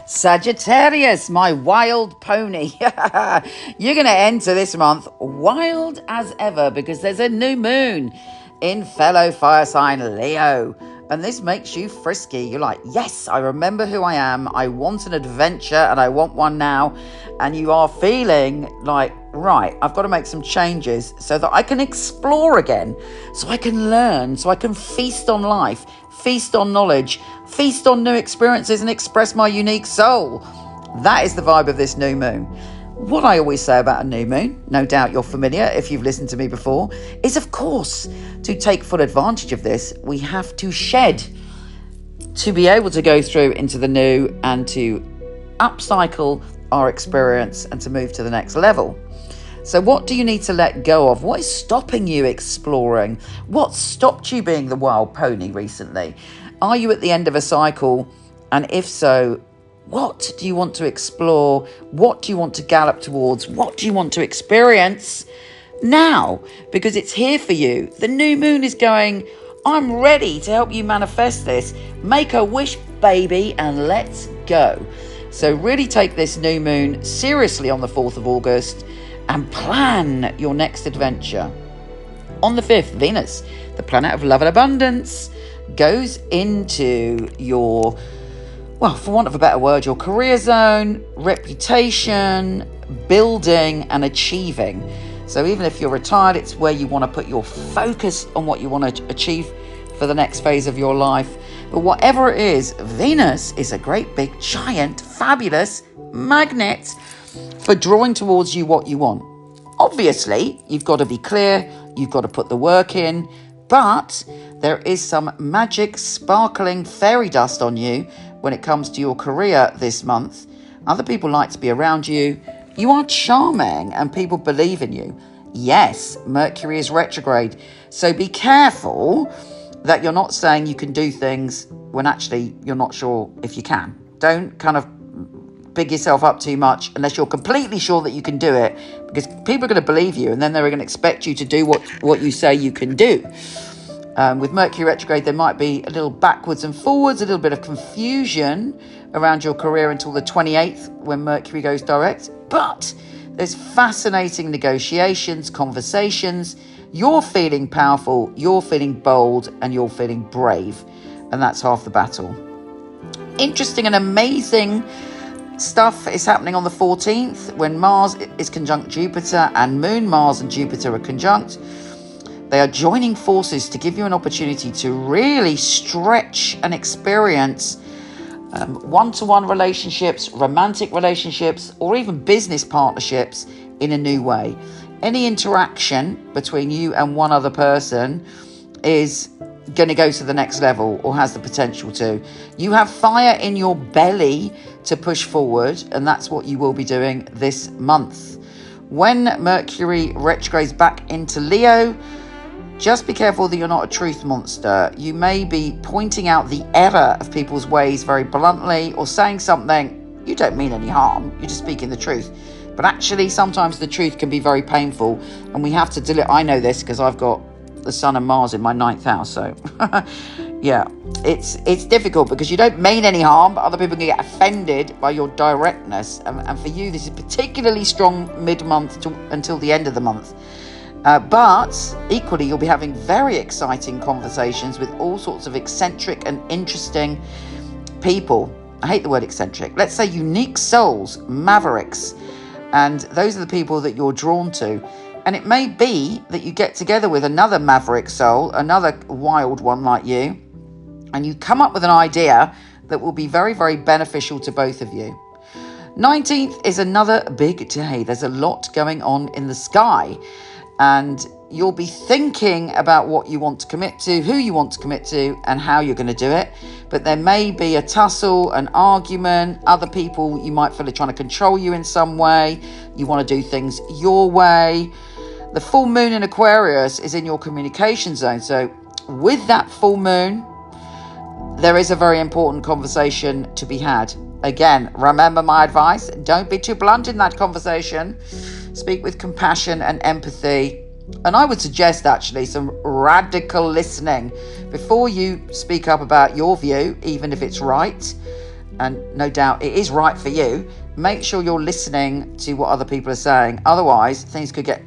Sagittarius, my wild pony. You're going to enter this month wild as ever because there's a new moon in fellow fire sign Leo. And this makes you frisky. You're like, yes, I remember who I am. I want an adventure and I want one now. And you are feeling like, right, I've got to make some changes so that I can explore again, so I can learn, so I can feast on life, feast on knowledge, feast on new experiences and express my unique soul. That is the vibe of this new moon. What I always say about a new moon, no doubt you're familiar if you've listened to me before, is of course, to take full advantage of this, we have to shed to be able to go through into the new and to upcycle our experience and to move to the next level. So what do you need to let go of? What is stopping you exploring? What stopped you being the wild pony recently? Are you at the end of a cycle? And if so, what do you want to explore? What do you want to gallop towards? What do you want to experience now? Because it's here for you. The new moon is going, I'm ready to help you manifest this. Make a wish, baby, and let's go. So really take this new moon seriously on the 4th of August and plan your next adventure. On the 5th, Venus, the planet of love and abundance, goes into your, well, for want of a better word, your career zone, reputation, building and achieving. So even if you're retired, it's where you want to put your focus on what you want to achieve for the next phase of your life. But whatever it is, Venus is a great big, giant, fabulous magnet for drawing towards you what you want. Obviously, you've got to be clear, you've got to put the work in, but there is some magic, sparkling fairy dust on you when it comes to your career this month. Other people like to be around you. You are charming and people believe in you. Yes, Mercury is retrograde, so be careful that you're not saying you can do things when actually you're not sure if you can. Don't kind of big yourself up too much unless you're completely sure that you can do it, because people are going to believe you and then they're going to expect you to do what you say you can do. With Mercury retrograde, there might be a little backwards and forwards, a little bit of confusion around your career until the 28th when Mercury goes direct. But there's fascinating negotiations, conversations. You're feeling powerful, you're feeling bold, and you're feeling brave. And that's half the battle. Interesting and amazing stuff is happening on the 14th when Mars is conjunct Jupiter and Moon, Mars and Jupiter are conjunct. They are joining forces to give you an opportunity to really stretch and experience one-to-one relationships, romantic relationships, or even business partnerships in a new way. Any interaction between you and one other person is going to go to the next level or has the potential to. You have fire in your belly to push forward, and that's what you will be doing this month. When Mercury retrogrades back into Leo, just be careful that you're not a truth monster. You may be pointing out the error of people's ways very bluntly or saying something you don't mean any harm. You're just speaking the truth. But actually, sometimes the truth can be very painful and we have to deal it. I know this because I've got the Sun and Mars in my 9th house. So, yeah, it's difficult because you don't mean any harm, but other people can get offended by your directness. And for you, this is particularly strong mid-month until the end of the month. But equally, you'll be having very exciting conversations with all sorts of eccentric and interesting people. I hate the word eccentric. Let's say unique souls, mavericks. And those are the people that you're drawn to. And it may be that you get together with another maverick soul, another wild one like you, and you come up with an idea that will be very, very beneficial to both of you. 19th is another big day. There's a lot going on in the sky. And you'll be thinking about what you want to commit to, who you want to commit to, and how you're going to do it. But there may be a tussle, an argument. Other people, you might feel are trying to control you in some way. You want to do things your way. The full moon in Aquarius is in your communication zone. So with that full moon, there is a very important conversation to be had. Again, remember my advice. Don't be too blunt in that conversation. Speak with compassion and empathy. And I would suggest actually some radical listening before you speak up about your view, even if it's right. and no doubt it is right for you, make sure you're listening to what other people are saying. Otherwise, things could get,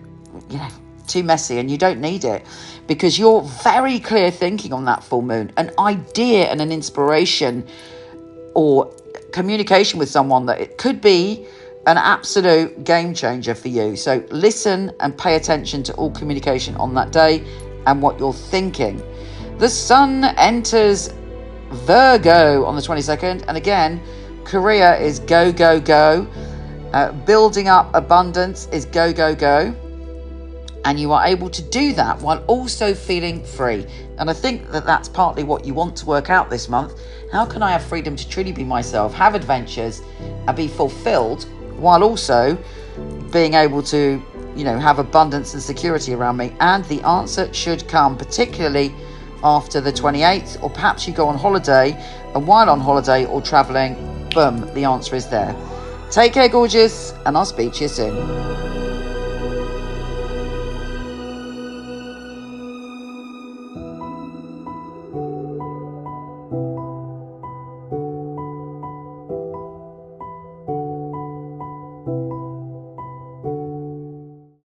too messy, and you don't need it, because you're very clear thinking on that full moon. An idea and an inspiration or communication with someone that it could be an absolute game changer for you. So listen and pay attention to all communication on that day and what you're thinking. The sun enters Virgo on the 22nd, and again, career is go, go, go. Building up abundance is go, go, go. And you are able to do that while also feeling free. And I think that that's partly what you want to work out this month. How can I have freedom to truly be myself, have adventures, and be fulfilled while also being able to, have abundance and security around me? And the answer should come, particularly after the 28th, or perhaps you go on holiday, and while on holiday or traveling, boom, the answer is there. Take care, gorgeous, and I'll speak to you soon.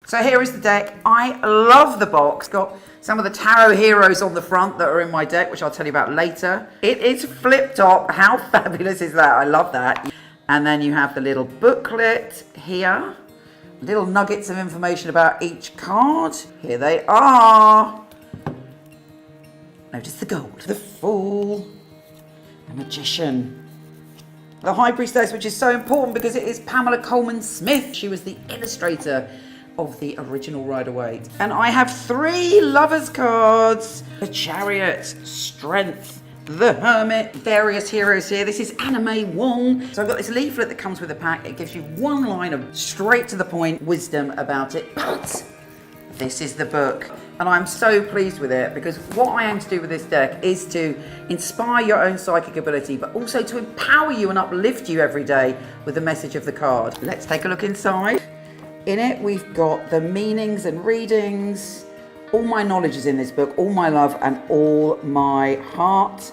So here is the deck. I love the box. Got some of the tarot heroes on the front that are in my deck, which I'll tell you about later. It is flip top. How fabulous is that? I love that. And then you have the little booklet here. Little nuggets of information about each card. Here they are. Notice the gold. The Fool. The Magician. The High Priestess, which is so important because it is Pamela Coleman Smith. She was the illustrator of the original Rider-Waite. And I have 3 Lovers cards. The Chariot, Strength, the Hermit, various heroes here. This is Anna May Wong. So I've got this leaflet that comes with the pack. It gives you one line of straight to the point wisdom about it. But this is the book. And I'm so pleased with it, because what I aim to do with this deck is to inspire your own psychic ability, but also to empower you and uplift you every day with the message of the card. Let's take a look inside. In it, we've got the meanings and readings. All my knowledge is in this book, all my love and all my heart.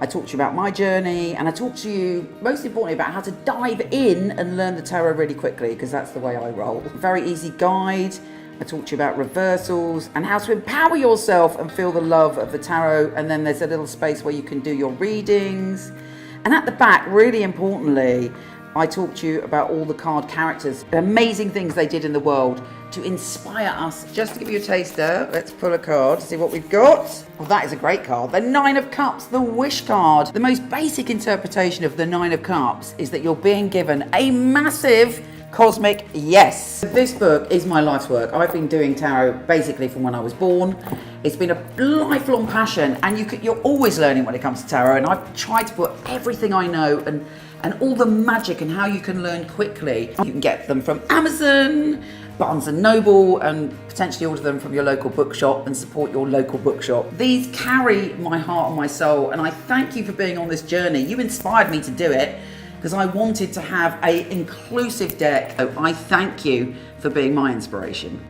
I talk to you about my journey, and I talk to you, most importantly, about how to dive in and learn the tarot really quickly, because that's the way I roll. Very easy guide. I talk to you about reversals and how to empower yourself and feel the love of the tarot. And then there's a little space where you can do your readings. And at the back, really importantly, I talk to you about all the card characters, the amazing things they did in the world to inspire us. Just to give you a taster, let's pull a card to see what we've got. Well, that is a great card. The 9 of Cups, the Wish card. The most basic interpretation of the 9 of Cups is that you're being given a massive cosmic yes. This book is my life's work. I've been doing tarot basically from when I was born. It's been a lifelong passion, and you're always learning when it comes to tarot, and I've tried to put everything I know and all the magic and how you can learn quickly. You can get them from Amazon, Barnes & Noble, and potentially order them from your local bookshop and support your local bookshop. These carry my heart and my soul, and I thank you for being on this journey. You inspired me to do it because I wanted to have an inclusive deck. So I thank you for being my inspiration.